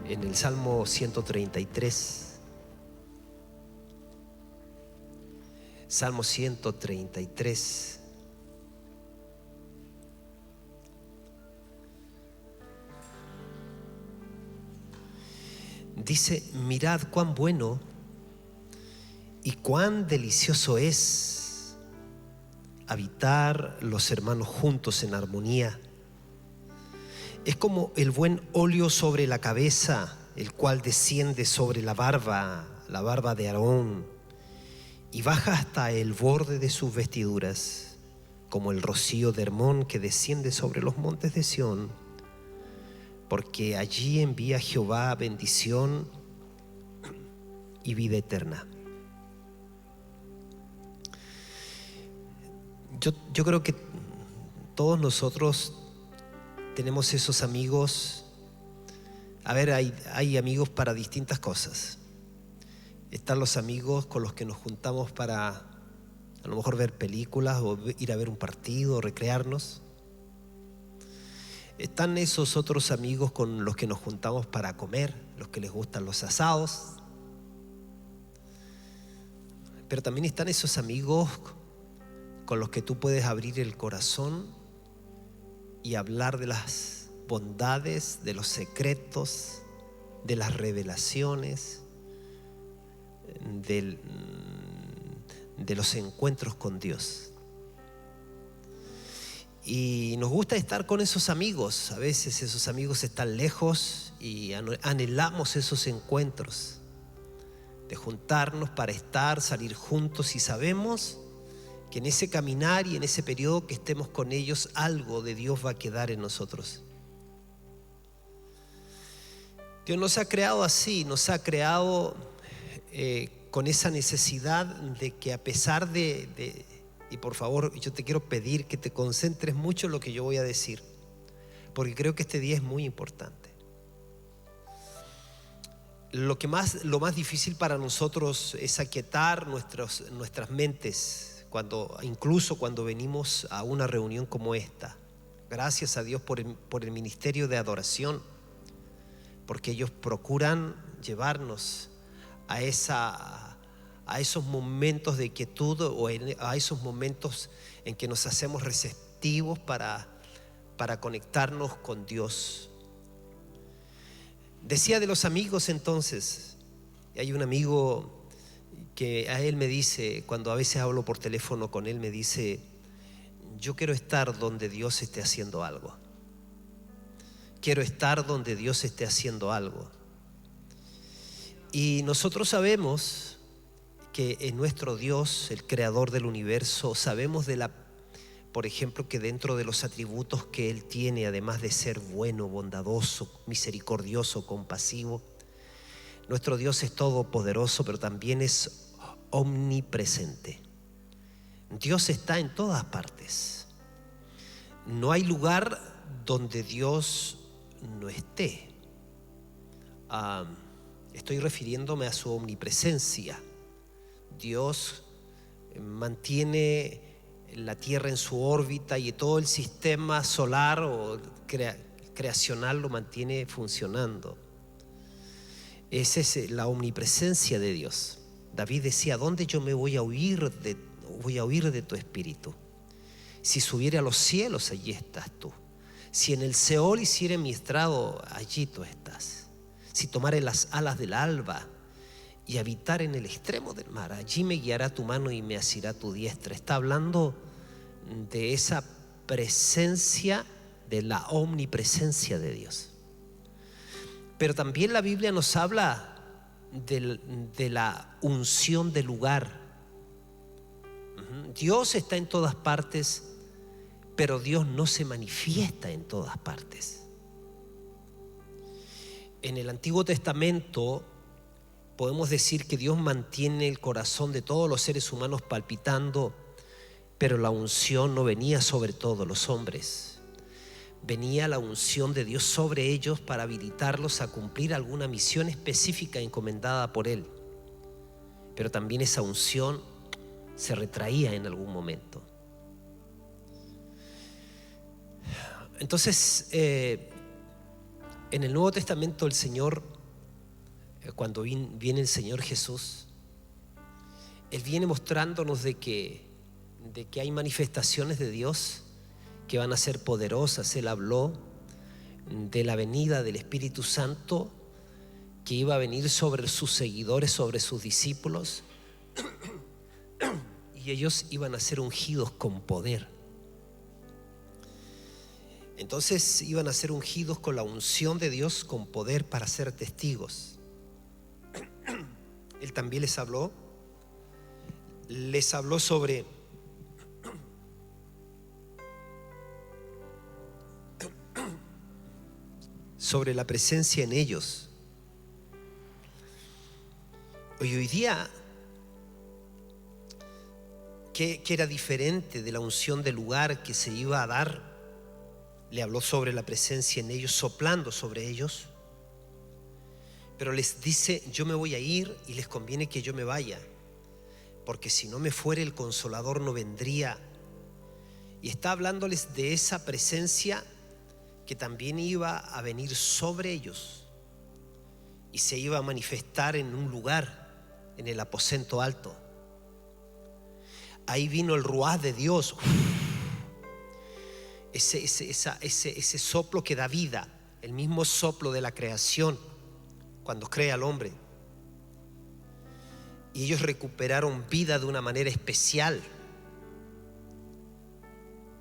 en el Salmo 133. Salmo 133. Dice: mirad cuán bueno y cuán delicioso es habitar los hermanos juntos en armonía. Es como el buen óleo sobre la cabeza, el cual desciende sobre la barba de Aarón, y baja hasta el borde de sus vestiduras, como el rocío de Hermón que desciende sobre los montes de Sión, porque allí envía Jehová bendición y vida eterna. Yo creo que todos nosotros tenemos esos amigos. A ver, hay amigos para distintas cosas. Están los amigos con los que nos juntamos para a lo mejor ver películas o ir a ver un partido o recrearnos. Están esos otros amigos con los que nos juntamos para comer, los que les gustan los asados. Pero también están esos amigos con los que tú puedes abrir el corazón y hablar de las bondades, de los secretos, de las revelaciones, de los encuentros con Dios. Y nos gusta estar con esos amigos. A veces esos amigos están lejos y anhelamos esos encuentros, de juntarnos para estar, salir juntos, y sabemos que en ese caminar y en ese periodo que estemos con ellos, algo de Dios va a quedar en nosotros. Dios nos ha creado así, nos ha creado con esa necesidad de que, a pesar de y por favor, yo te quiero pedir que te concentres mucho en lo que yo voy a decir, porque creo que este día es muy importante. Lo más difícil para nosotros es aquietar nuestras mentes, incluso cuando venimos a una reunión como esta. Gracias a Dios por el ministerio de adoración, porque ellos procuran llevarnos a esos momentos de quietud, o a esos momentos en que nos hacemos receptivos para conectarnos con Dios. Decía de los amigos entonces, hay un amigo que a él me dice, cuando a veces hablo por teléfono con él, me dice: yo quiero estar donde Dios esté haciendo algo. Quiero estar donde Dios esté haciendo algo. Y nosotros sabemos que en nuestro Dios, el creador del universo, sabemos por ejemplo, que dentro de los atributos que Él tiene, además de ser bueno, bondadoso, misericordioso, compasivo, nuestro Dios es todopoderoso, pero también es omnipresente. Dios está en todas partes. No hay lugar donde Dios no esté. Estoy refiriéndome a su omnipresencia. Dios mantiene la Tierra en su órbita y todo el sistema solar o creacional lo mantiene funcionando. Esa es la omnipresencia de Dios. David decía: ¿dónde yo me voy a huir de tu espíritu? Si subiere a los cielos, allí estás tú. Si en el Seol hiciere mi estrado, allí tú estás. Si tomare las alas del alba y habitar en el extremo del mar, allí me guiará tu mano y me asirá tu diestra. Está hablando de esa presencia, de la omnipresencia de Dios. Pero también la Biblia nos habla de la unción del lugar. Dios está en todas partes, pero Dios no se manifiesta en todas partes. En el Antiguo Testamento podemos decir que Dios mantiene el corazón de todos los seres humanos palpitando, pero la unción no venía sobre todos los hombres. Venía la unción de Dios sobre ellos para habilitarlos a cumplir alguna misión específica encomendada por Él. Pero también esa unción se retraía en algún momento. Entonces, en el Nuevo Testamento el Señor cuando viene el Señor Jesús, Él viene mostrándonos de que hay manifestaciones de Dios que van a ser poderosas. Él habló de la venida del Espíritu Santo que iba a venir sobre sus seguidores, sobre sus discípulos, y ellos iban a ser ungidos con poder. Entonces iban a ser ungidos con la unción de Dios, con poder para ser testigos. Él también les habló sobre la presencia en ellos. Hoy día, que era diferente de la unción del lugar que se iba a dar, le habló sobre la presencia en ellos, soplando sobre ellos, pero les dice: yo me voy a ir y les conviene que yo me vaya, porque si no me fuere el Consolador no vendría. Y está hablándoles de esa presencia que también iba a venir sobre ellos y se iba a manifestar en un lugar, en el aposento alto. Ahí vino el ruaj de Dios, ese soplo que da vida, el mismo soplo de la creación cuando crea al hombre. Y ellos recuperaron vida de una manera especial.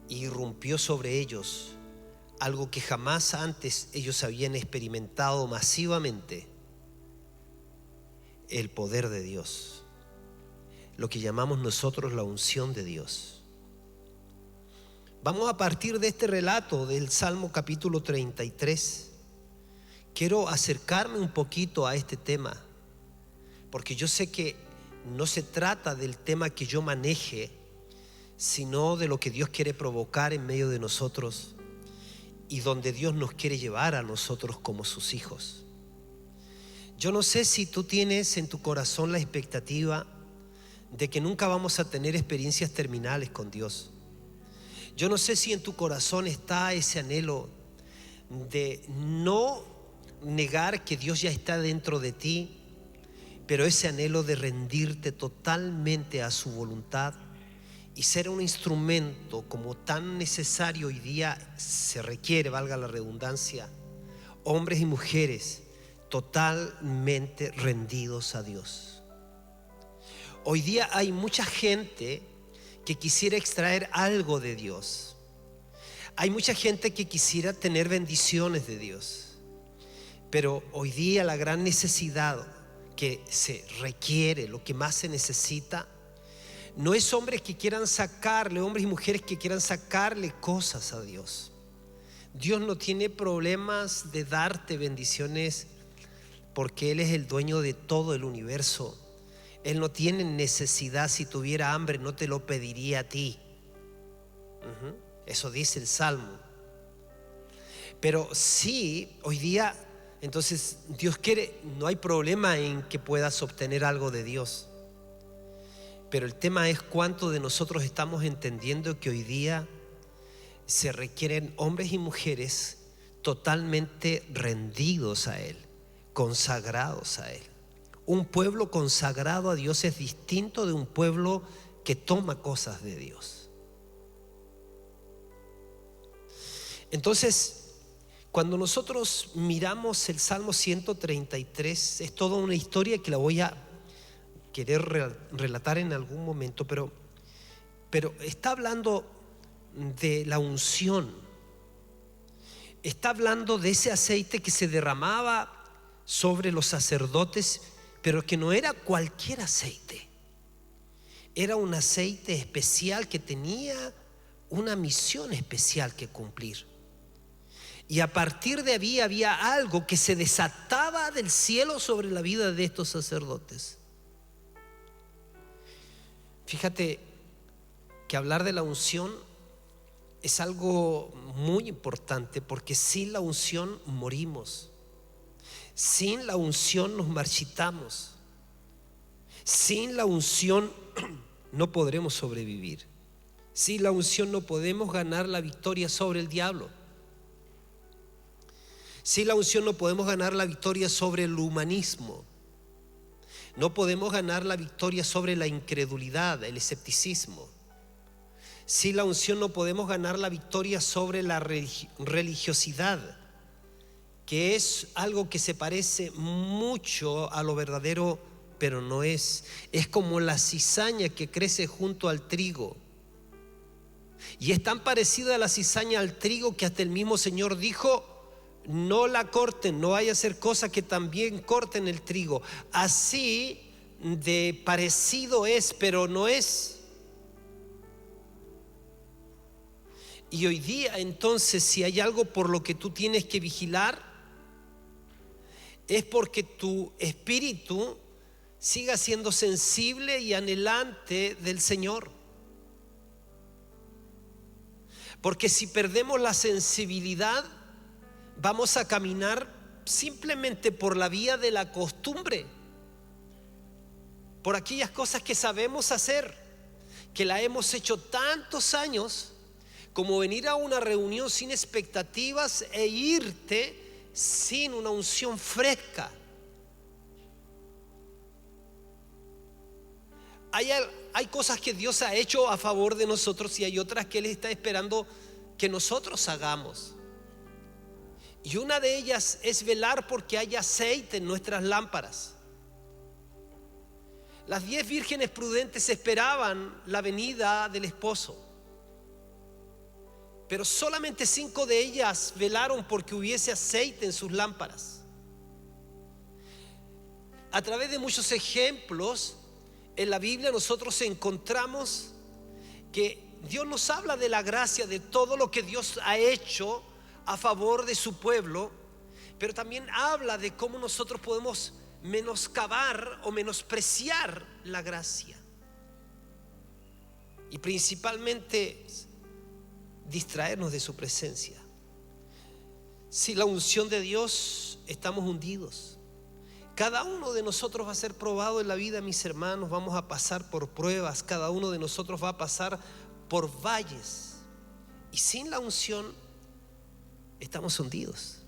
Y irrumpió sobre ellos algo que jamás antes ellos habían experimentado masivamente: el poder de Dios, lo que llamamos nosotros la unción de Dios. Vamos a partir de este relato del Salmo capítulo 33. Quiero acercarme un poquito a este tema, porque yo sé que no se trata del tema que yo maneje, sino de lo que Dios quiere provocar en medio de nosotros y donde Dios nos quiere llevar a nosotros como sus hijos. Yo no sé si tú tienes en tu corazón la expectativa de que nunca vamos a tener experiencias terminales con Dios. Yo no sé si en tu corazón está ese anhelo de no negar que Dios ya está dentro de ti, pero ese anhelo de rendirte totalmente a su voluntad y ser un instrumento como tan necesario hoy día se requiere, valga la redundancia, hombres y mujeres totalmente rendidos a Dios. Hoy día hay mucha gente que quisiera extraer algo de Dios. Hay mucha gente que quisiera tener bendiciones de Dios. Pero hoy día la gran necesidad que se requiere, lo que más se necesita, no es hombres y mujeres que quieran sacarle cosas a Dios. Dios no tiene problemas de darte bendiciones porque Él es el dueño de todo el universo. Él no tiene necesidad. Si tuviera hambre no te lo pediría a ti. Eso dice el Salmo. Pero sí, hoy día, entonces Dios quiere, no hay problema en que puedas obtener algo de Dios. Pero el tema es cuánto de nosotros estamos entendiendo que hoy día se requieren hombres y mujeres totalmente rendidos a Él, consagrados a Él. Un pueblo consagrado a Dios es distinto de un pueblo que toma cosas de Dios. Entonces, cuando nosotros miramos el Salmo 133, es toda una historia que la voy a querer relatar en algún momento, pero está hablando de la unción. Está hablando de ese aceite que se derramaba sobre los sacerdotes, pero que no era cualquier aceite. Era un aceite especial que tenía una misión especial que cumplir. Y a partir de ahí había algo que se desataba del cielo sobre la vida de estos sacerdotes. Fíjate que hablar de la unción es algo muy importante, porque sin la unción morimos. Sin la unción nos marchitamos. Sin la unción no podremos sobrevivir. Sin la unción no podemos ganar la victoria sobre el diablo. Sin la unción no podemos ganar la victoria sobre el humanismo. No podemos ganar la victoria sobre la incredulidad, el escepticismo. Sin la unción no podemos ganar la victoria sobre la religiosidad, que es algo que se parece mucho a lo verdadero, pero no es. Es como la cizaña que crece junto al trigo. Y es tan parecida a la cizaña al trigo que hasta el mismo Señor dijo: no la corten, no vaya a hacer cosa que también corten el trigo. Así de parecido es, pero no es. Y hoy día, entonces, si hay algo por lo que tú tienes que vigilar, es porque tu espíritu siga siendo sensible y anhelante del Señor. Porque si perdemos la sensibilidad, vamos a caminar simplemente por la vía de la costumbre, por aquellas cosas que sabemos hacer, que la hemos hecho tantos años, como venir a una reunión sin expectativas e irte sin una unción fresca. Hay cosas que Dios ha hecho a favor de nosotros y hay otras que Él está esperando que nosotros hagamos. Y una de ellas es velar porque haya aceite en nuestras lámparas. Las 10 vírgenes prudentes esperaban la venida del esposo, pero solamente 5 de ellas velaron porque hubiese aceite en sus lámparas. A través de muchos ejemplos en la Biblia nosotros encontramos que Dios nos habla de la gracia, de todo lo que Dios ha hecho a favor de su pueblo, pero también habla de cómo nosotros podemos menoscabar o menospreciar la gracia, y principalmente distraernos de su presencia. Sin la unción de Dios estamos hundidos. Cada uno de nosotros va a ser probado en la vida, mis hermanos. Vamos a pasar por pruebas. Cada uno de nosotros va a pasar por valles. Y sin la unción estamos hundidos.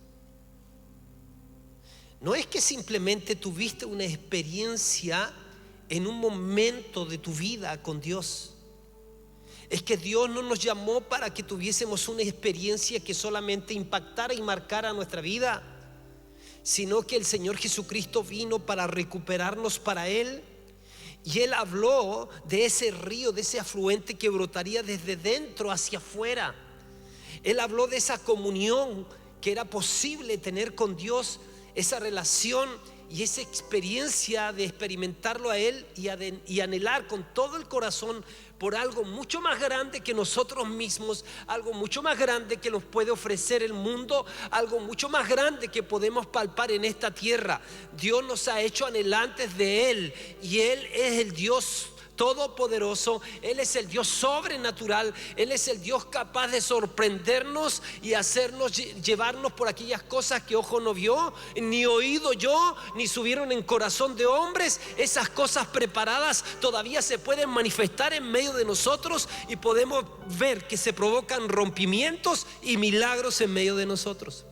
No es que simplemente tuviste una experiencia en un momento de tu vida con Dios. Es que Dios no nos llamó para que tuviésemos una experiencia que solamente impactara y marcara nuestra vida, sino que el Señor Jesucristo vino para recuperarnos para Él. Y Él habló de ese río, de ese afluente que brotaría desde dentro hacia afuera. Él habló de esa comunión que era posible tener con Dios, esa relación y esa experiencia de experimentarlo a Él y anhelar con todo el corazón por algo mucho más grande que nosotros mismos, algo mucho más grande que nos puede ofrecer el mundo, algo mucho más grande que podemos palpar en esta tierra. Dios nos ha hecho anhelantes de Él, y Él es el Dios todopoderoso. Él es el Dios sobrenatural. Él es el Dios capaz de sorprendernos y hacernos llevarnos por aquellas cosas que ojo no vio, ni oído yo, ni subieron en corazón de hombres. Esas cosas preparadas todavía se pueden manifestar en medio de nosotros, y podemos ver que se provocan rompimientos y milagros en medio de nosotros.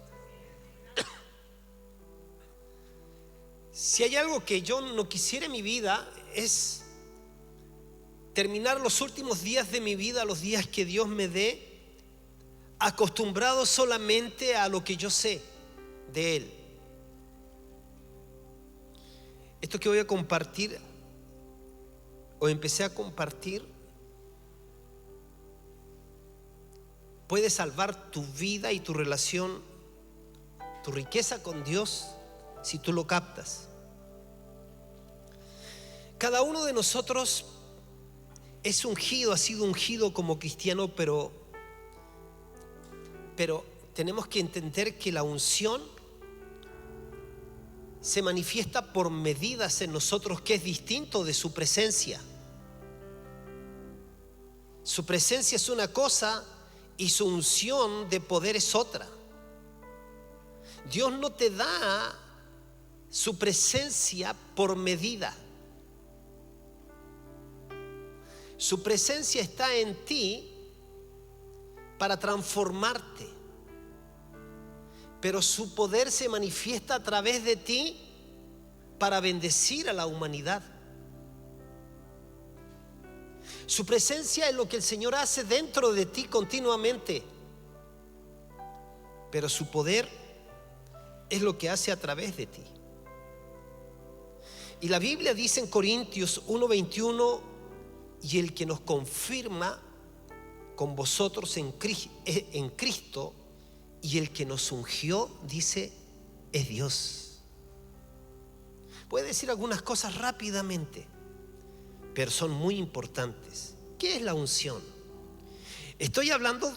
Si hay algo que yo no quisiera en mi vida, es terminar los últimos días de mi vida, los días que Dios me dé, acostumbrado solamente a lo que yo sé de Él. Esto que voy a compartir, o empecé a compartir, puede salvar tu vida y tu relación, tu riqueza con Dios, si tú lo captas. Cada uno de nosotros es ungido, ha sido ungido como cristiano, pero tenemos que entender que la unción se manifiesta por medidas en nosotros, que es distinto de su presencia. Su presencia es una cosa y su unción de poder es otra. Dios no te da su presencia por medida. Su presencia está en ti para transformarte, pero su poder se manifiesta a través de ti para bendecir a la humanidad. Su presencia es lo que el Señor hace dentro de ti continuamente, pero su poder es lo que hace a través de ti. Y la Biblia dice en Corintios 1:21: y el que nos confirma con vosotros en Cristo, y el que nos ungió, dice, es Dios. Puedo decir algunas cosas rápidamente, pero son muy importantes. ¿Qué es la unción? Estoy hablando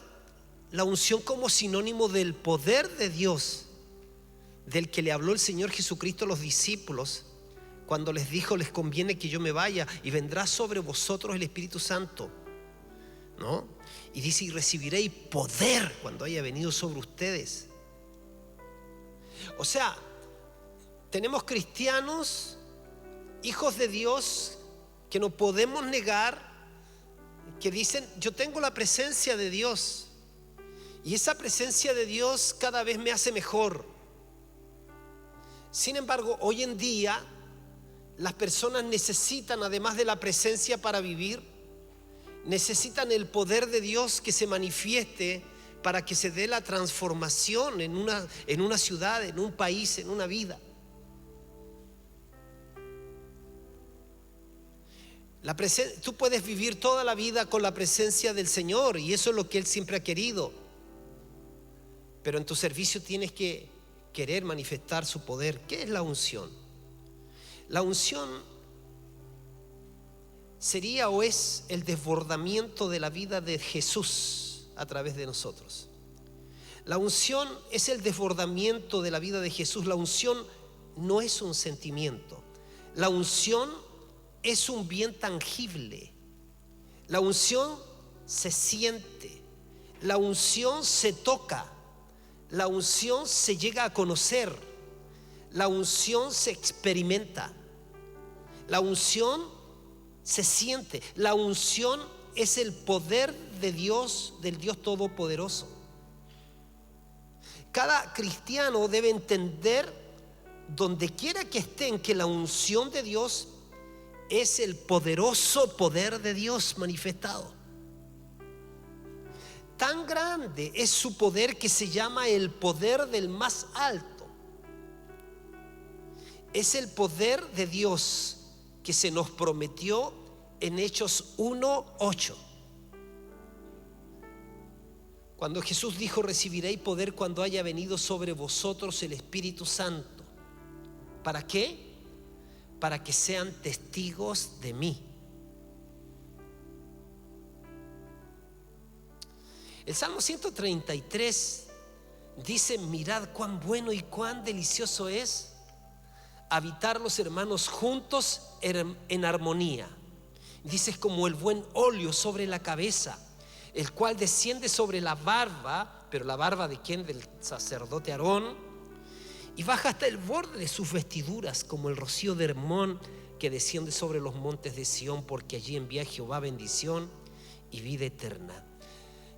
la unción como sinónimo del poder de Dios, del que le habló el Señor Jesucristo a los discípulos cuando les dijo: les conviene que yo me vaya y vendrá sobre vosotros el Espíritu Santo, ¿no? Y dice: y recibiréis poder cuando haya venido sobre ustedes. O sea, tenemos cristianos, hijos de Dios, que no podemos negar, que dicen: yo tengo la presencia de Dios, y esa presencia de Dios cada vez me hace mejor. Sin embargo, hoy en día las personas necesitan, además de la presencia para vivir, necesitan el poder de Dios que se manifieste para que se dé la transformación en una ciudad, en un país, en una vida. Tú puedes vivir toda la vida con la presencia del Señor, y eso es lo que Él siempre ha querido, pero en tu servicio tienes que querer manifestar su poder. ¿Qué es la unción? La unción sería o es el desbordamiento de la vida de Jesús a través de nosotros. La unción es el desbordamiento de la vida de Jesús. La unción no es un sentimiento. La unción es un bien tangible. La unción se siente. La unción se toca. La unción se llega a conocer. La unción se experimenta. La unción se siente. La unción es el poder de Dios, del Dios Todopoderoso. Cada cristiano debe entender, donde quiera que estén, que la unción de Dios es el poderoso poder de Dios manifestado. Tan grande es su poder que se llama el poder del más alto. Es el poder de Dios que se nos prometió en Hechos 1:8. Cuando Jesús dijo: recibiréis poder cuando haya venido sobre vosotros el Espíritu Santo. ¿Para qué? Para que sean testigos de mí. El Salmo 133 dice: mirad cuán bueno y cuán delicioso es habitar los hermanos juntos en armonía. Dice: como el buen óleo sobre la cabeza, el cual desciende sobre la barba. ¿Pero la barba de quién? Del sacerdote Aarón. Y baja hasta el borde de sus vestiduras, como el rocío de Hermón que desciende sobre los montes de Sión, porque allí envía Jehová bendición y vida eterna.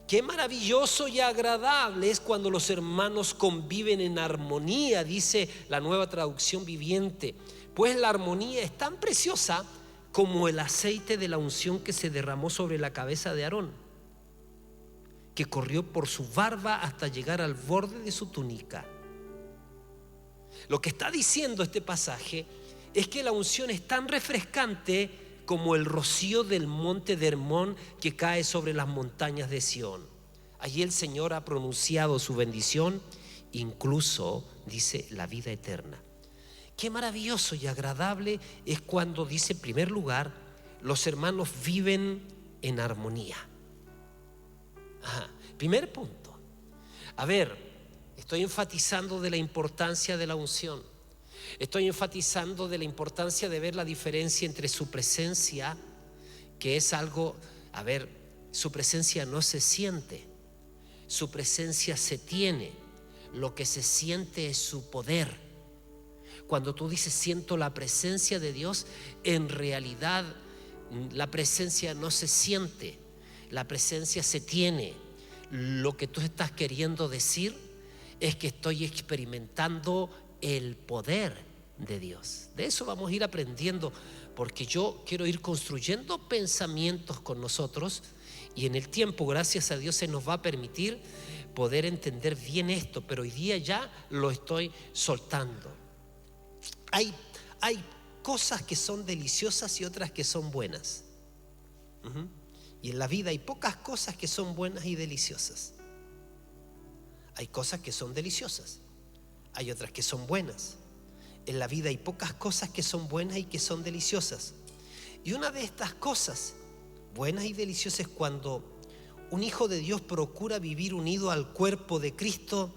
Qué maravilloso y agradable es cuando los hermanos conviven en armonía, dice la Nueva Traducción Viviente. Pues la armonía es tan preciosa como el aceite de la unción que se derramó sobre la cabeza de Aarón, que corrió por su barba hasta llegar al borde de su túnica. Lo que está diciendo este pasaje es que la unción es tan refrescante como el rocío del monte de Hermón que cae sobre las montañas de Sión. Allí el Señor ha pronunciado su bendición, incluso dice la vida eterna. Qué maravilloso y agradable es cuando, dice en primer lugar, los hermanos viven en armonía. Primer punto. Estoy enfatizando de la importancia de la unción. Estoy enfatizando de la importancia de ver la diferencia entre su presencia, que es algo, su presencia no se siente, su presencia se tiene. Lo que se siente es su poder. Cuando tú dices siento la presencia de Dios, en realidad la presencia no se siente, la presencia se tiene. Lo que tú estás queriendo decir es que estoy experimentando el poder de Dios. De eso vamos a ir aprendiendo, porque yo quiero ir construyendo pensamientos con nosotros, y en el tiempo, gracias a Dios, se nos va a permitir poder entender bien esto, pero hoy día ya lo estoy soltando. Hay cosas que son deliciosas y otras que son buenas. Y en la vida hay pocas cosas que son buenas y deliciosas. Hay cosas que son deliciosas, hay otras que son buenas. En la vida hay pocas cosas que son buenas y que son deliciosas. Y una de estas cosas buenas y deliciosas es cuando un hijo de Dios procura vivir unido al cuerpo de Cristo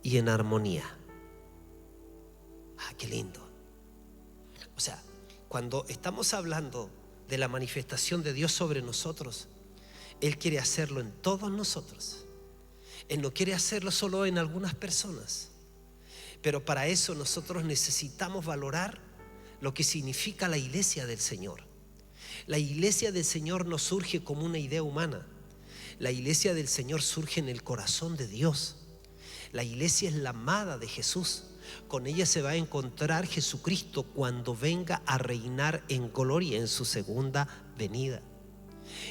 y en armonía. Qué lindo. O sea, cuando estamos hablando de la manifestación de Dios sobre nosotros, Él quiere hacerlo en todos nosotros. Él no quiere hacerlo solo en algunas personas. Pero para eso nosotros necesitamos valorar lo que significa la iglesia del Señor. La iglesia del Señor no surge como una idea humana. La iglesia del Señor surge en el corazón de Dios. La iglesia es la amada de Jesús. Con ella se va a encontrar Jesucristo cuando venga a reinar en gloria en su segunda venida.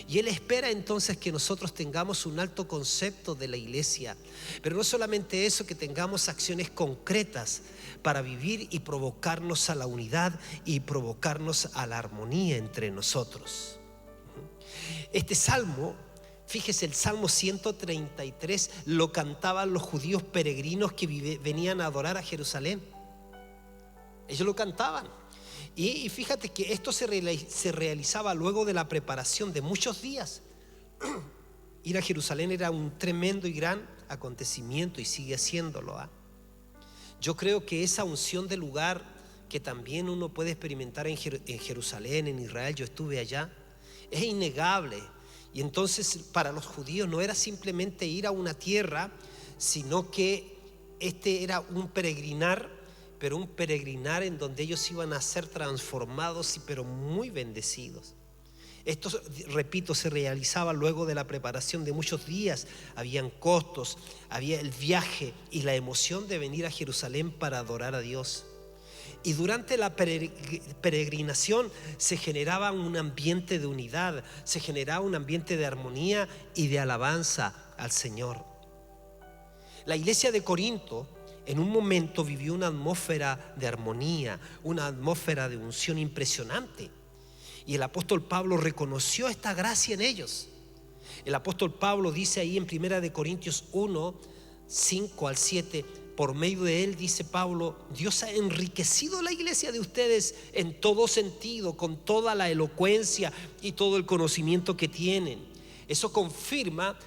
Y Él espera entonces que nosotros tengamos un alto concepto de la iglesia, pero no solamente eso, que tengamos acciones concretas para vivir y provocarnos a la unidad y provocarnos a la armonía entre nosotros. Este salmo, fíjese, el Salmo 133 lo cantaban los judíos peregrinos que venían a adorar a Jerusalén. Ellos lo cantaban. Y fíjate que esto se realizaba luego de la preparación de muchos días. Ir a Jerusalén era un tremendo y gran acontecimiento, y sigue haciéndolo. Yo creo que esa unción de lugar que también uno puede experimentar en Jerusalén, en Israel, yo estuve allá, es innegable. Y entonces para los judíos no era simplemente ir a una tierra, sino que este era un peregrinar, pero un peregrinar en donde ellos iban a ser transformados, pero muy bendecidos. Esto, repito, se realizaba luego de la preparación de muchos días. Habían costos, había el viaje y la emoción de venir a Jerusalén para adorar a Dios. Y durante la peregrinación se generaba un ambiente de unidad, se generaba un ambiente de armonía y de alabanza al Señor. La iglesia de Corinto en un momento vivió una atmósfera de armonía, una atmósfera de unción impresionante. Y el apóstol Pablo reconoció esta gracia en ellos. El apóstol Pablo dice ahí en 1 Corintios 1, 5 al 7, por medio de él, dice Pablo, Dios ha enriquecido la iglesia de ustedes en todo sentido, con toda la elocuencia y todo el conocimiento que tienen. Eso confirma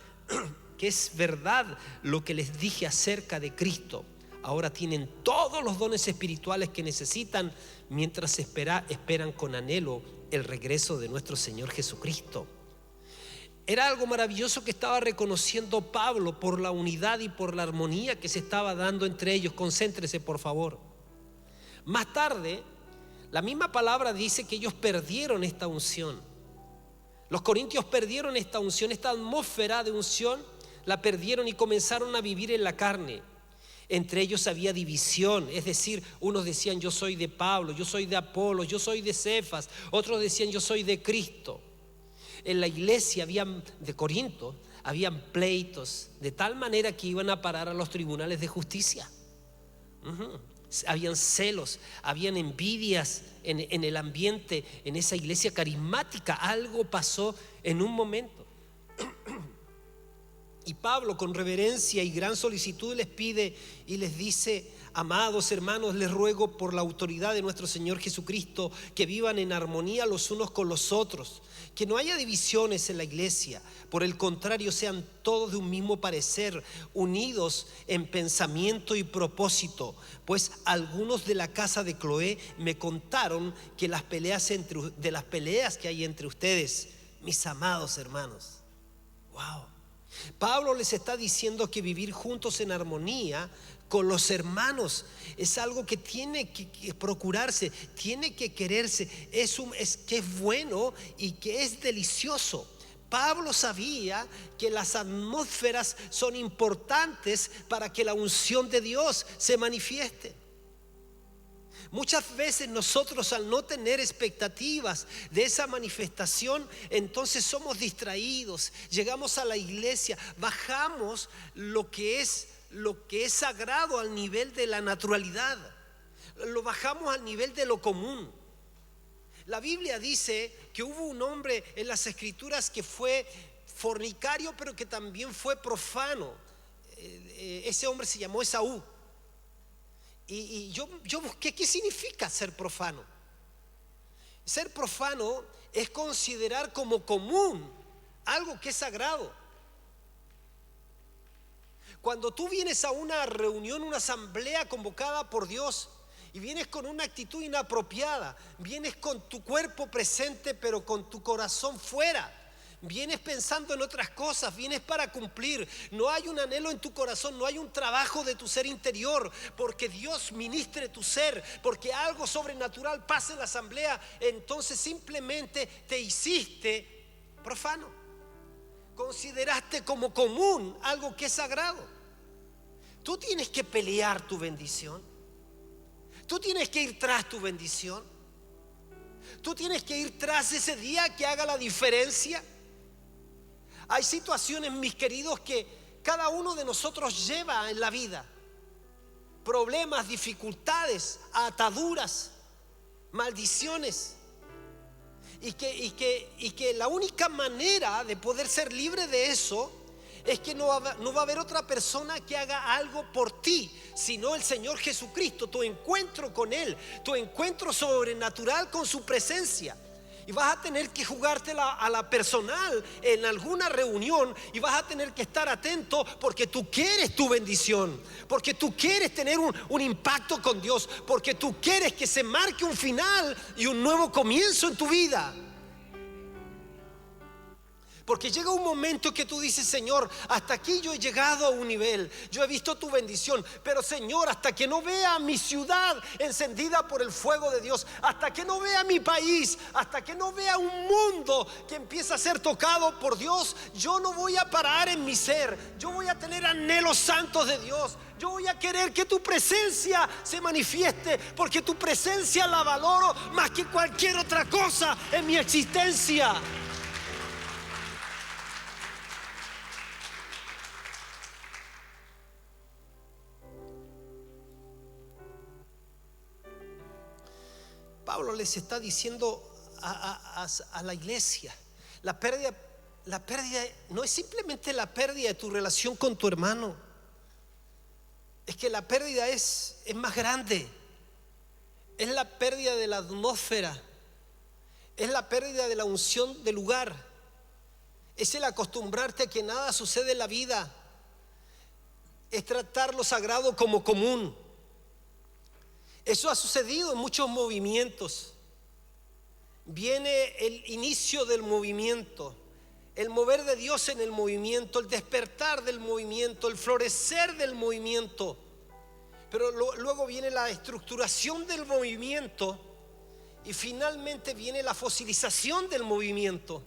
que es verdad lo que les dije acerca de Cristo. Ahora tienen todos los dones espirituales que necesitan mientras esperan con anhelo el regreso de nuestro Señor Jesucristo. Era algo maravilloso que estaba reconociendo Pablo por la unidad y por la armonía que se estaba dando entre ellos. Concéntrese, por favor. Más tarde, la misma palabra dice que ellos perdieron esta unción. Los corintios perdieron esta unción, esta atmósfera de unción, la perdieron y comenzaron a vivir en la carne. Entre ellos había división, es decir, unos decían yo soy de Pablo, yo soy de Apolo, yo soy de Cefas, otros decían yo soy de Cristo. En la iglesia de Corinto habían pleitos de tal manera que iban a parar a los tribunales de justicia. Habían celos, habían envidias en el ambiente, en esa iglesia carismática. Algo pasó en un momento. Y Pablo, con reverencia y gran solicitud, les pide y les dice: amados hermanos, les ruego por la autoridad de nuestro Señor Jesucristo que vivan en armonía los unos con los otros, que no haya divisiones en la iglesia, por el contrario sean todos de un mismo parecer, unidos en pensamiento y propósito. Pues algunos de la casa de Cloé me contaron que de las peleas que hay entre ustedes, mis amados hermanos. Wow. Pablo les está diciendo que vivir juntos en armonía con los hermanos es algo que tiene que procurarse, tiene que quererse, es que es bueno y que es delicioso. Pablo sabía que las atmósferas son importantes para que la unción de Dios se manifieste. Muchas veces nosotros, al no tener expectativas de esa manifestación, entonces somos distraídos. Llegamos a la iglesia, bajamos lo que es sagrado al nivel de la naturalidad, lo bajamos al nivel de lo común. La Biblia dice que hubo un hombre en las Escrituras que fue fornicario, pero que también fue profano. Ese hombre se llamó Esaú. Y yo busqué qué significa ser profano. Ser profano es considerar como común algo que es sagrado. Cuando tú vienes a una reunión, una asamblea convocada por Dios, y vienes con una actitud inapropiada, vienes con tu cuerpo presente pero con tu corazón fuera, vienes pensando en otras cosas, vienes para cumplir, no hay un anhelo en tu corazón, no hay un trabajo de tu ser interior, porque Dios ministre tu ser, porque algo sobrenatural pasa en la asamblea, entonces simplemente te hiciste profano, consideraste como común algo que es sagrado. Tú tienes que pelear tu bendición. Tú tienes que ir tras tu bendición. Tú tienes que ir tras ese día que haga la diferencia. Hay situaciones, mis queridos, que cada uno de nosotros lleva en la vida. Problemas, dificultades, ataduras, maldiciones. Y que la única manera de poder ser libre de eso es que no va a haber otra persona que haga algo por ti, sino el Señor Jesucristo, tu encuentro con Él, tu encuentro sobrenatural con su presencia. Y vas a tener que jugártela a la personal en alguna reunión, y vas a tener que estar atento, porque tú quieres tu bendición, porque tú quieres tener un impacto con Dios, porque tú quieres que se marque un final y un nuevo comienzo en tu vida. Porque llega un momento que tú dices: Señor, hasta aquí yo he llegado a un nivel, yo he visto tu bendición, pero Señor, hasta que no vea mi ciudad encendida por el fuego de Dios, hasta que no vea mi país, hasta que no vea un mundo que empieza a ser tocado por Dios, yo no voy a parar en mi ser. Yo voy a tener anhelos santos de Dios. Yo voy a querer que tu presencia se manifieste, porque tu presencia la valoro más que cualquier otra cosa en mi existencia. Pablo les está diciendo a la iglesia: la pérdida no es simplemente la pérdida de tu relación con tu hermano, es que la pérdida es más grande. Es la pérdida de la atmósfera, es la pérdida de la unción del lugar, es el acostumbrarte a que nada sucede en la vida, es tratar lo sagrado como común. Eso ha sucedido en muchos movimientos. Viene el inicio del movimiento, el mover de Dios en el movimiento, el despertar del movimiento, el florecer del movimiento. Pero luego viene la estructuración del movimiento, y finalmente viene la fosilización del movimiento.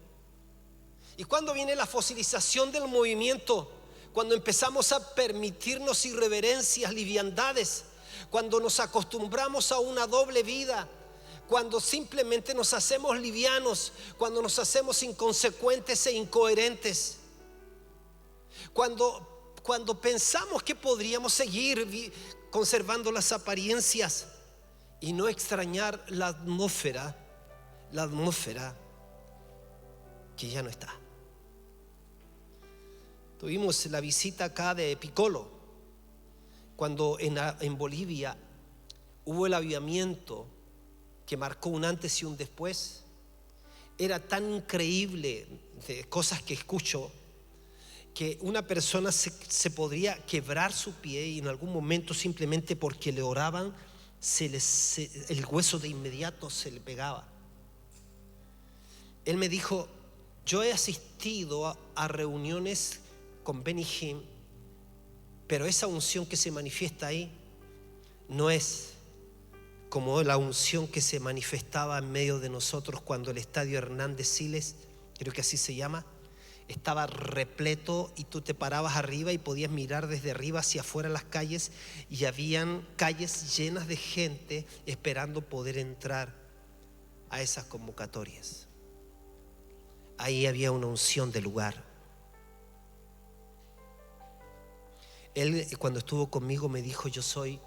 ¿Y cuándo viene la fosilización del movimiento? Cuando empezamos a permitirnos irreverencias, liviandades, cuando nos acostumbramos a una doble vida, cuando simplemente nos hacemos livianos, cuando nos hacemos inconsecuentes e incoherentes, cuando pensamos que podríamos seguir conservando las apariencias y no extrañar la atmósfera que ya no está. Tuvimos la visita acá de Piccolo, cuando en Bolivia hubo el avivamiento que marcó un antes y un después. Era tan increíble de cosas que escucho, que una persona se podría quebrar su pie, y en algún momento, simplemente porque le oraban, el hueso de inmediato se le pegaba. Él me dijo: yo he asistido a reuniones con Benny Hinn, pero esa unción que se manifiesta ahí no es como la unción que se manifestaba en medio de nosotros cuando el estadio Hernández Siles, creo que así se llama, estaba repleto y tú te parabas arriba y podías mirar desde arriba hacia afuera las calles, y habían calles llenas de gente esperando poder entrar a esas convocatorias. Ahí había una unción de lugar. Él, cuando estuvo conmigo, me dijo: yo soy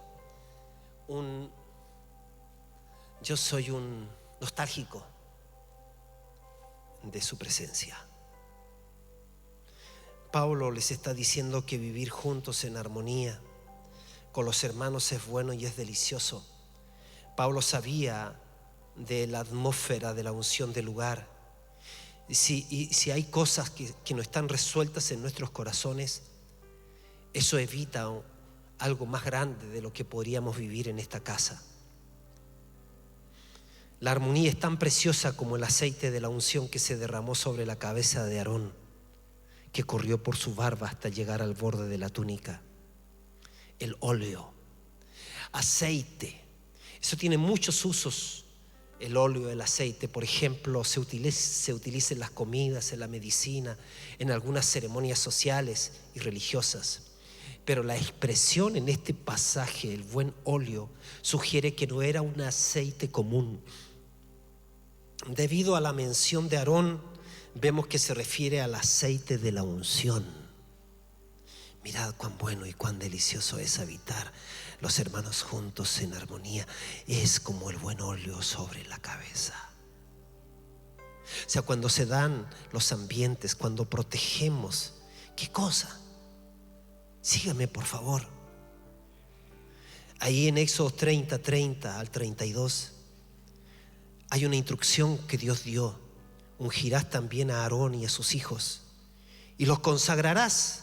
un nostálgico de su presencia. Pablo les está diciendo que vivir juntos en armonía con los hermanos es bueno y es delicioso. Pablo sabía de la atmósfera de la unción del lugar. Y si hay cosas que no están resueltas en nuestros corazones, eso evita algo más grande de lo que podríamos vivir en esta casa. La armonía es tan preciosa como el aceite de la unción que se derramó sobre la cabeza de Aarón, que corrió por su barba hasta llegar al borde de la túnica. El óleo, aceite, eso tiene muchos usos. El óleo, el aceite, por ejemplo, se utiliza en las comidas, en la medicina, en algunas ceremonias sociales y religiosas. Pero la expresión en este pasaje, el buen óleo, sugiere que no era un aceite común. Debido a la mención de Aarón, vemos que se refiere al aceite de la unción. Mirad cuán bueno y cuán delicioso es habitar los hermanos juntos en armonía. Es como el buen óleo sobre la cabeza. O sea, cuando se dan los ambientes, cuando protegemos, ¿qué cosa? Sígame, por favor. Ahí en Éxodo 30 al 32 hay una instrucción que Dios dio: ungirás también a Aarón y a sus hijos y los consagrarás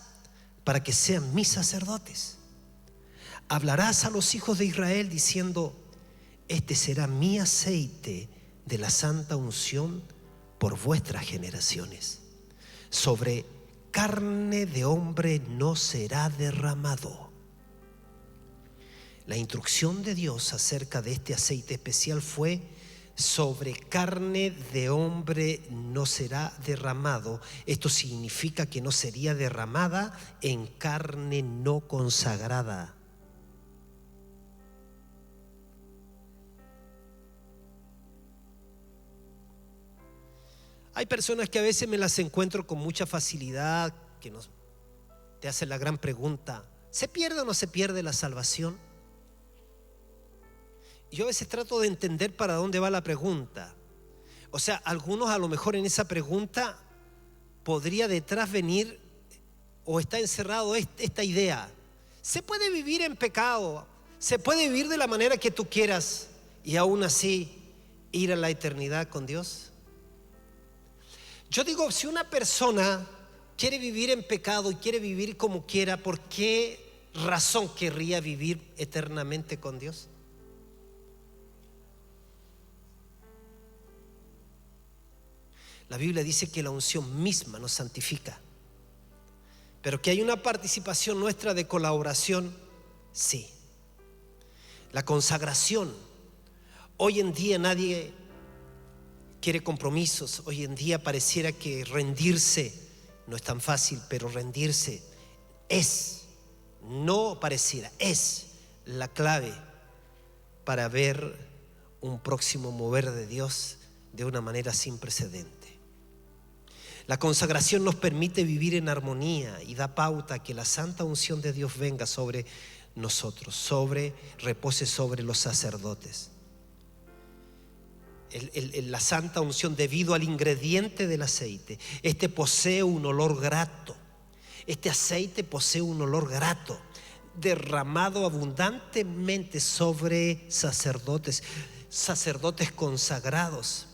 para que sean mis sacerdotes. Hablarás a los hijos de Israel diciendo: este será mi aceite de la santa unción por vuestras generaciones. Sobre carne de hombre no será derramado. La instrucción de Dios acerca de este aceite especial fue: sobre carne de hombre no será derramado. Esto significa que no sería derramada en carne no consagrada. Hay personas que a veces me las encuentro con mucha facilidad, que te hacen la gran pregunta: ¿se pierde o no se pierde la salvación? Y yo a veces trato de entender para dónde va la pregunta. O sea, algunos a lo mejor en esa pregunta podría detrás venir, o está encerrado esta idea: ¿se puede vivir en pecado? ¿Se puede vivir de la manera que tú quieras y aún así ir a la eternidad con Dios? Yo digo, si una persona quiere vivir en pecado y quiere vivir como quiera, ¿por qué razón querría vivir eternamente con Dios? La Biblia dice que la unción misma nos santifica, pero que hay una participación nuestra de colaboración, sí. La consagración. Hoy en día nadie quiere compromisos. Hoy en día pareciera que rendirse no es tan fácil, pero rendirse es, no pareciera, es la clave para ver un próximo mover de Dios de una manera sin precedente. La consagración nos permite vivir en armonía y da pauta a que la santa unción de Dios venga sobre nosotros, repose sobre los sacerdotes. La santa unción, debido al ingrediente del aceite, este posee un olor grato. Este aceite posee un olor grato, derramado abundantemente sobre sacerdotes consagrados.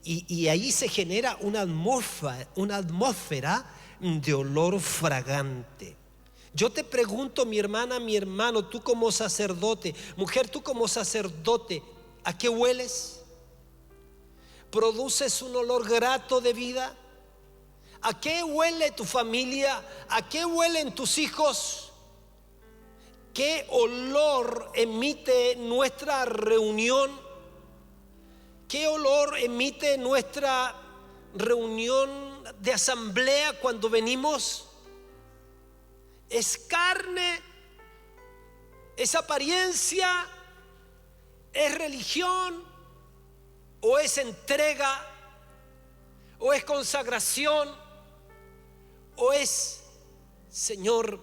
Y ahí se genera una atmósfera de olor fragante. Yo te pregunto, mi hermana, mi hermano, tú como sacerdote, mujer, tú como sacerdote, ¿a qué hueles? ¿Produces un olor grato de vida? ¿A qué huele tu familia? ¿A qué huelen tus hijos? ¿Qué olor emite nuestra reunión? ¿Qué olor emite nuestra reunión de asamblea cuando venimos es carne, es apariencia, es religión, o es entrega, o es consagración, o es: Señor,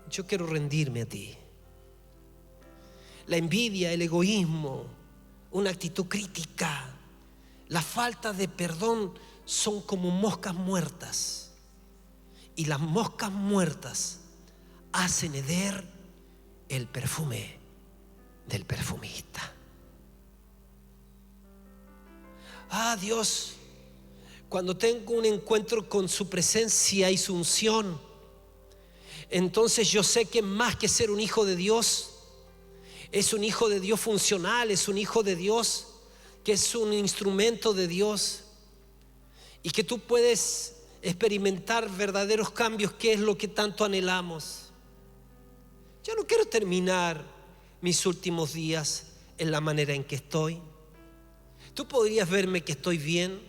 yo quiero rendirme a ti. La envidia, el egoísmo, una actitud crítica, la falta de perdón son como moscas muertas, y las moscas muertas hacen heder el perfume del perfumista. Dios, cuando tengo un encuentro con su presencia y su unción, entonces yo sé que más que ser un hijo de Dios, es un hijo de Dios funcional, es un hijo de Dios que es un instrumento de Dios, y que tú puedes experimentar verdaderos cambios, que es lo que tanto anhelamos. Yo no quiero terminar mis últimos días en la manera en que estoy. Tú podrías verme que estoy bien,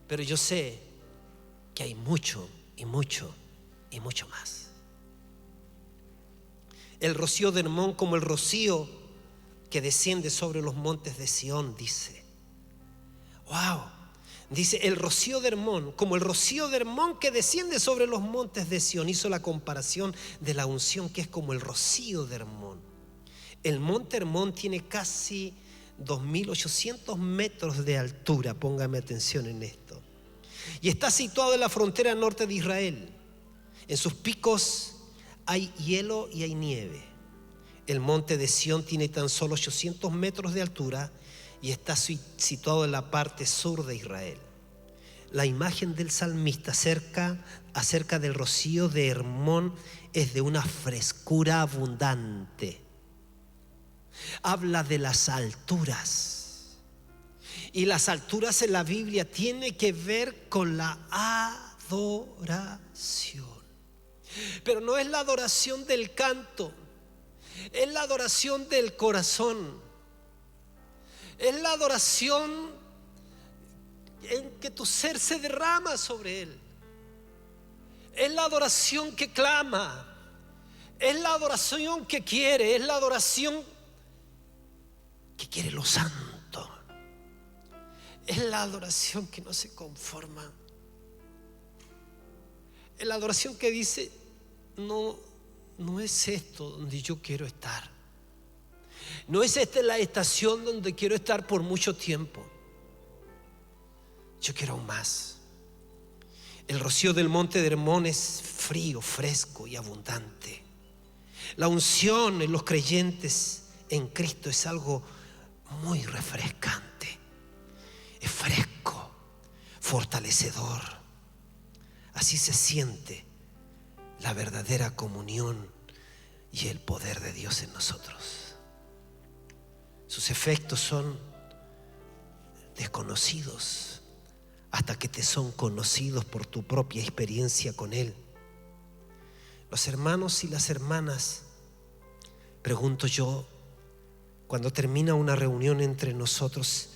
pero yo sé que hay mucho y mucho y mucho más. El rocío de Hermón, como el rocío que desciende sobre los montes de Sión, dice. Wow. Dice: el rocío de Hermón, como el rocío de Hermón que desciende sobre los montes de Sión. Hizo la comparación de la unción, que es como el rocío de Hermón. El monte Hermón tiene casi 2.800 metros de altura. Póngame atención en esto. Y está situado en la frontera norte de Israel. En sus picos hay hielo y hay nieve. El monte de Sión tiene tan solo 800 metros de altura y está situado en la parte sur de Israel. La imagen del salmista acerca del rocío de Hermón es de una frescura abundante. Habla de las alturas, y las alturas en la Biblia tienen que ver con la adoración. Pero no es la adoración del canto, es la adoración del corazón. Es la adoración en que tu ser se derrama sobre él. Es la adoración que clama, es la adoración que quiere, es la adoración que quiere lo santo. Es la adoración que no se conforma. Es la adoración que dice: no es esto donde yo quiero estar. No es esta la estación donde quiero estar por mucho tiempo. Yo quiero aún más. El rocío del monte de Hermón es frío, fresco y abundante. La unción en los creyentes en Cristo es algo muy refrescante. Es fresco, fortalecedor. Así se siente la verdadera comunión y el poder de Dios en nosotros. Sus efectos son desconocidos hasta que te son conocidos por tu propia experiencia con Él. Los hermanos y las hermanas, pregunto yo, cuando termina una reunión entre nosotros,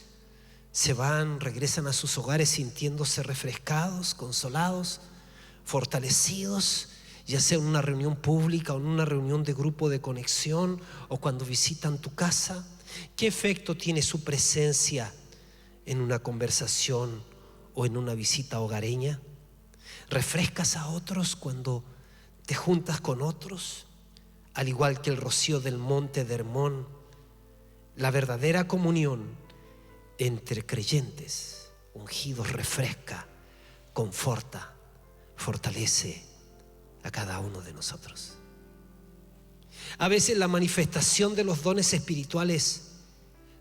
se van, regresan a sus hogares sintiéndose refrescados, consolados, fortalecidos, ya sea en una reunión pública o en una reunión de grupo de conexión, o cuando visitan tu casa. ¿Qué efecto tiene su presencia en una conversación o en una visita hogareña? ¿Refrescas a otros cuando te juntas con otros? Al igual que el rocío del monte de Hermón, la verdadera comunión entre creyentes ungidos refresca, conforta, fortalece a cada uno de nosotros. A veces la manifestación de los dones espirituales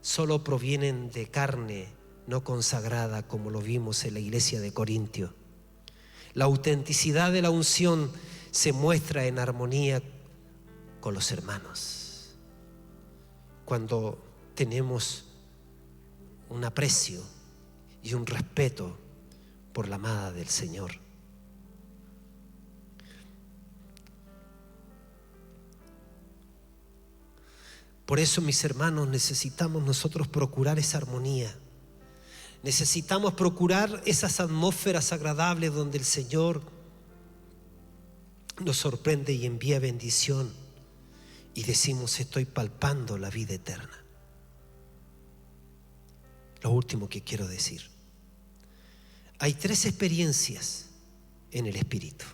solo provienen de carne no consagrada, como lo vimos en la iglesia de Corintio. La autenticidad de la unción se muestra en armonía con los hermanos, cuando tenemos un aprecio y un respeto por la amada del Señor. Por eso, mis hermanos, necesitamos nosotros procurar esa armonía. Necesitamos procurar esas atmósferas agradables donde el Señor nos sorprende y envía bendición y decimos: estoy palpando la vida eterna. Lo último que quiero decir: hay 3 experiencias en el Espíritu.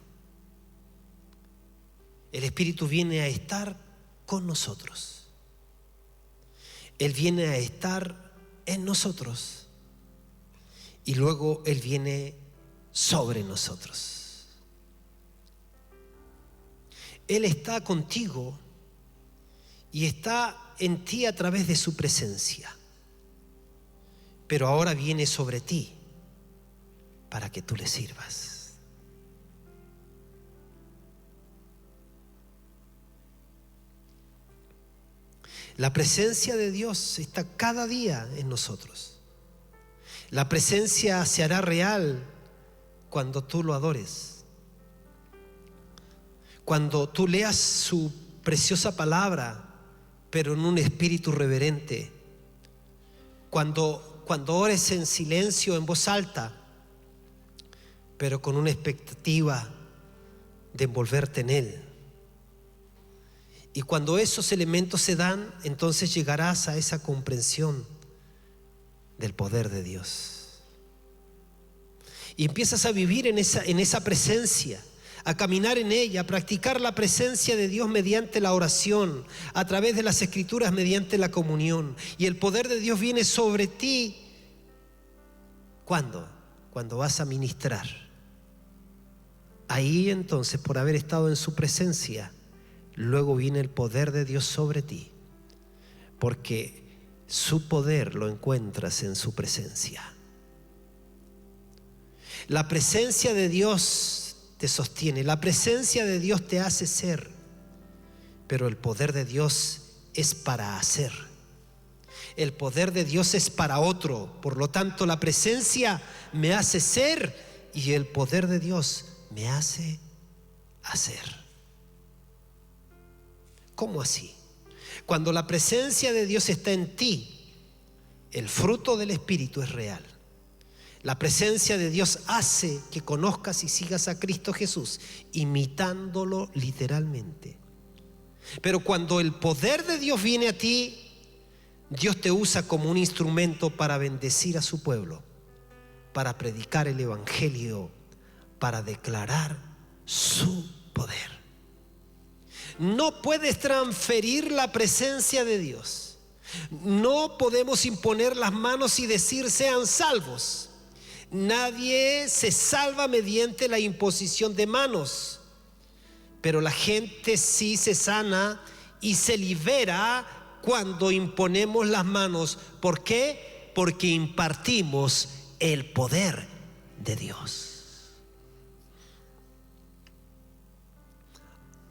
El Espíritu viene a estar con nosotros. Él viene a estar en nosotros. Y luego Él viene sobre nosotros. Él está contigo y está en ti a través de su presencia. Pero ahora viene sobre ti para que tú le sirvas. La presencia de Dios está cada día en nosotros. La presencia se hará real cuando tú lo adores. Cuando tú leas su preciosa palabra, pero en un espíritu reverente. Cuando ores en silencio, en voz alta, pero con una expectativa de envolverte en Él. Y cuando esos elementos se dan, entonces llegarás a esa comprensión del poder de Dios. Y empiezas a vivir en esa presencia, a caminar en ella, a practicar la presencia de Dios mediante la oración, a través de las Escrituras, mediante la comunión. Y el poder de Dios viene sobre ti. ¿Cuándo? Cuando vas a ministrar. Ahí entonces, por haber estado en su presencia, luego viene el poder de Dios sobre ti, porque su poder lo encuentras en su presencia. La presencia de Dios te sostiene, la presencia de Dios te hace ser, pero el poder de Dios es para hacer. El poder de Dios es para otro. Por lo tanto, la presencia me hace ser y el poder de Dios me hace hacer. ¿Cómo así? Cuando la presencia de Dios está en ti, el fruto del Espíritu es real. La presencia de Dios hace que conozcas y sigas a Cristo Jesús, imitándolo literalmente. Pero cuando el poder de Dios viene a ti, Dios te usa como un instrumento para bendecir a su pueblo, para predicar el Evangelio, para declarar su poder. No puedes transferir la presencia de Dios. No podemos imponer las manos y decir sean salvos. Nadie se salva mediante la imposición de manos, pero la gente sí se sana y se libera cuando imponemos las manos. ¿Por qué? Porque impartimos el poder de Dios.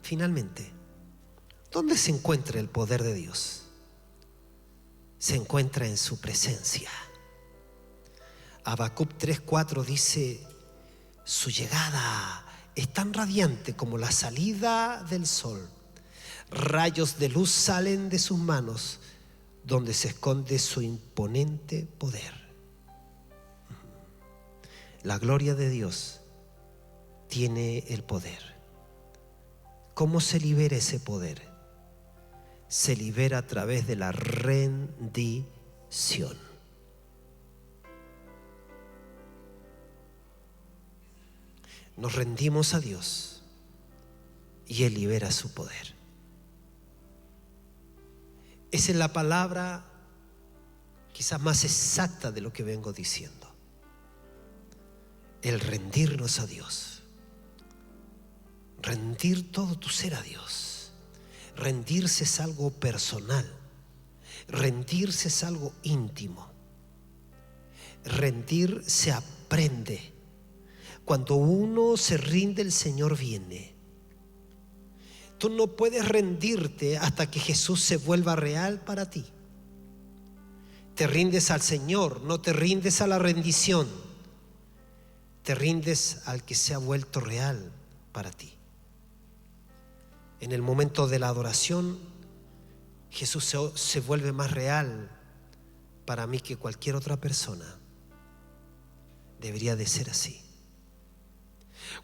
Finalmente, ¿dónde se encuentra el poder de Dios? Se encuentra en su presencia. Habacuc 3:4 dice: su llegada es tan radiante como la salida del sol. Rayos de luz salen de sus manos, donde se esconde su imponente poder. La gloria de Dios tiene el poder. ¿Cómo se libera ese poder? Se libera a través de la rendición. Nos rendimos a Dios y Él libera su poder. Esa es la palabra quizás más exacta de lo que vengo diciendo. El rendirnos a Dios. Rendir todo tu ser a Dios. Rendirse es algo personal. Rendirse es algo íntimo. Rendir se aprende. Cuando uno se rinde, el Señor viene. Tú no puedes rendirte hasta que Jesús se vuelva real para ti. Te rindes al Señor, no te rindes a la rendición. Te rindes al que se ha vuelto real para ti. En el momento de la adoración, Jesús se vuelve más real para mí que cualquier otra persona. Debería de ser así.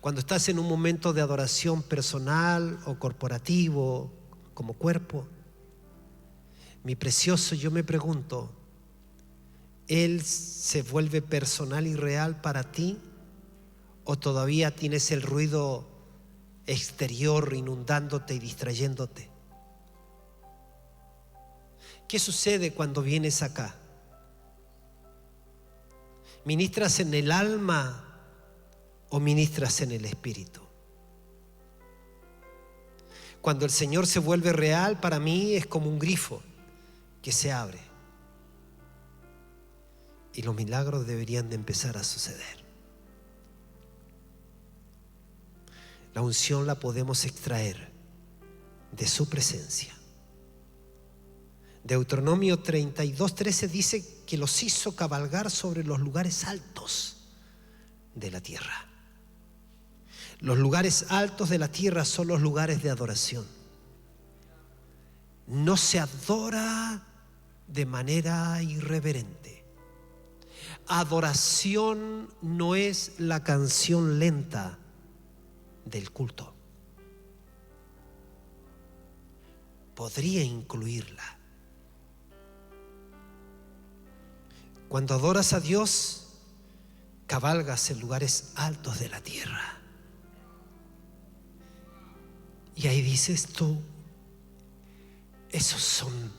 Cuando estás en un momento de adoración personal o corporativo, como cuerpo, mi precioso, yo me pregunto, ¿Él se vuelve personal y real para ti? ¿O todavía tienes el ruido exterior inundándote y distrayéndote? ¿Qué sucede cuando vienes acá? ¿Ministras en el alma o ministras en el espíritu? Cuando el Señor se vuelve real, para mí es como un grifo que se abre. Y los milagros deberían de empezar a suceder. La unción la podemos extraer de su presencia. Deuteronomio 32:13 dice que los hizo cabalgar sobre los lugares altos de la tierra. Los lugares altos de la tierra son los lugares de adoración. No se adora de manera irreverente. Adoración no es la canción lenta del culto. Podría incluirla. Cuando adoras a Dios, cabalgas en lugares altos de la tierra. Y ahí dices tú, esos son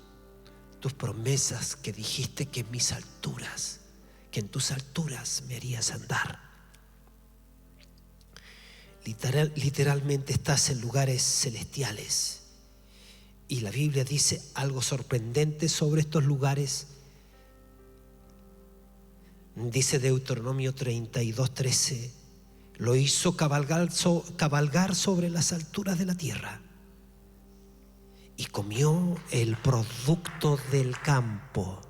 tus promesas que dijiste que en mis alturas, que en tus alturas me harías andar. Literalmente estás en lugares celestiales. Y la Biblia dice algo sorprendente sobre estos lugares. Dice Deuteronomio 32:13, lo hizo cabalgar sobre las alturas de la tierra y comió el producto del campo.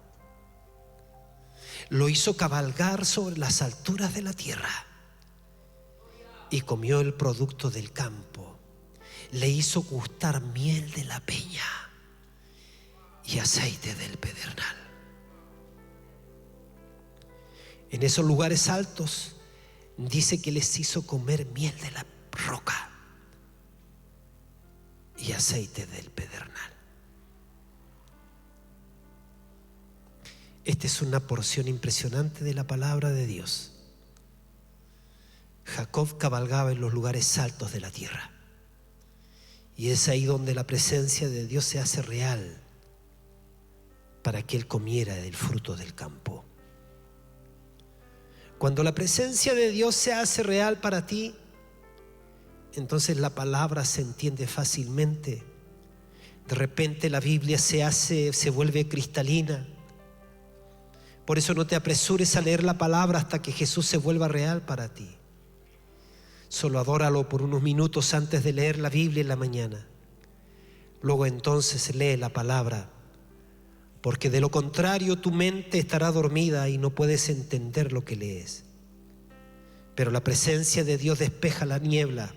Lo hizo cabalgar sobre las alturas de la tierra y comió el producto del campo. Le hizo gustar miel de la peña y aceite del pedernal. En esos lugares altos dice que les hizo comer miel de la roca y aceite del pedernal. Esta es una porción impresionante de la palabra de Dios. Jacob cabalgaba en los lugares altos de la tierra. Y es ahí donde la presencia de Dios se hace real para que él comiera del fruto del campo. Cuando la presencia de Dios se hace real para ti, entonces la palabra se entiende fácilmente. De repente la Biblia se vuelve cristalina. Por eso no te apresures a leer la palabra hasta que Jesús se vuelva real para ti. Solo adóralo por unos minutos antes de leer la Biblia en la mañana. Luego entonces lee la palabra, porque de lo contrario tu mente estará dormida y no puedes entender lo que lees. Pero la presencia de Dios despeja la niebla,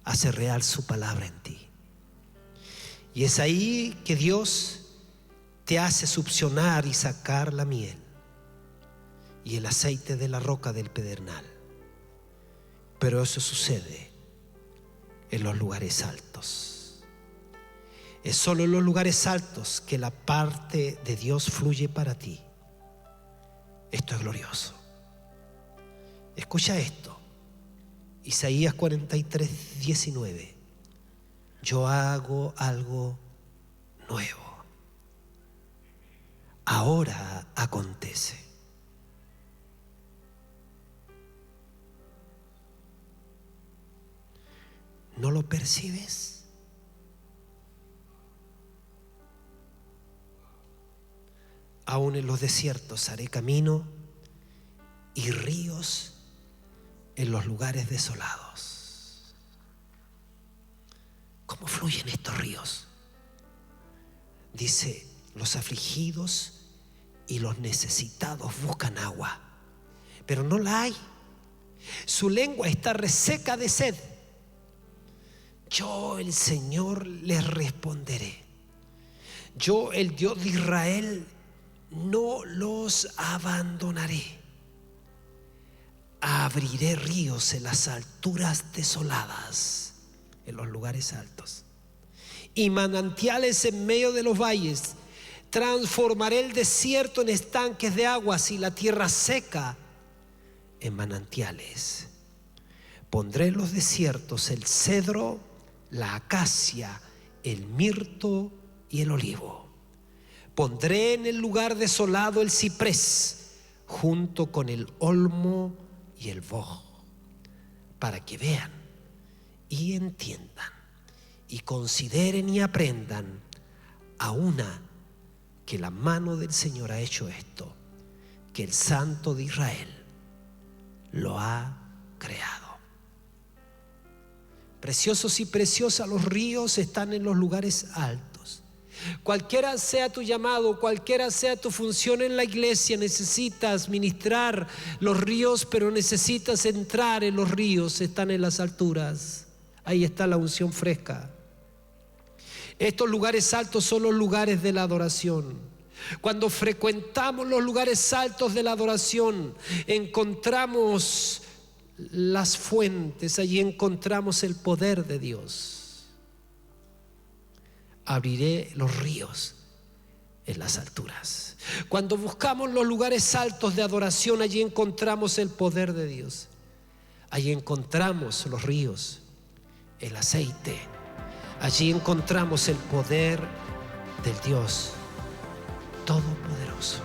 hace real su palabra en ti. Y es ahí que Dios te hace succionar y sacar la miel y el aceite de la roca del pedernal. Pero eso sucede en los lugares altos. Es solo en los lugares altos que la parte de Dios fluye para ti. Esto es glorioso. Escucha esto. Isaías 43:19. Yo hago algo nuevo. Ahora acontece. ¿No lo percibes? Aún en los desiertos haré camino y ríos en los lugares desolados. ¿Cómo fluyen estos ríos? Dice, los afligidos y los necesitados buscan agua, pero no la hay. Su lengua está reseca de sed. Yo, el Señor, les responderé. Yo, el Dios de Israel, no los abandonaré. abriré ríos en las alturas desoladas, en los lugares altos, y manantiales en medio de los valles. Transformaré el desierto en estanques de aguas y la tierra seca en manantiales. Pondré en los desiertos el cedro, la acacia, el mirto y el olivo. Pondré en el lugar desolado el ciprés, junto con el olmo y el boj, para que vean y entiendan y consideren y aprendan a una que la mano del Señor ha hecho esto, que el Santo de Israel lo ha creado. Preciosos y preciosas, los ríos están en los lugares altos. Cualquiera sea tu llamado, cualquiera sea tu función en la iglesia, necesitas ministrar los ríos, pero necesitas entrar en los ríos, están en las alturas. Ahí está la unción fresca. Estos lugares altos son los lugares de la adoración. Cuando frecuentamos los lugares altos de la adoración, encontramos las fuentes, allí encontramos el poder de Dios. Abriré los ríos en las alturas. Cuando buscamos los lugares altos de adoración, allí encontramos el poder de Dios. Allí encontramos los ríos, el aceite. Allí encontramos el poder del Dios Todopoderoso.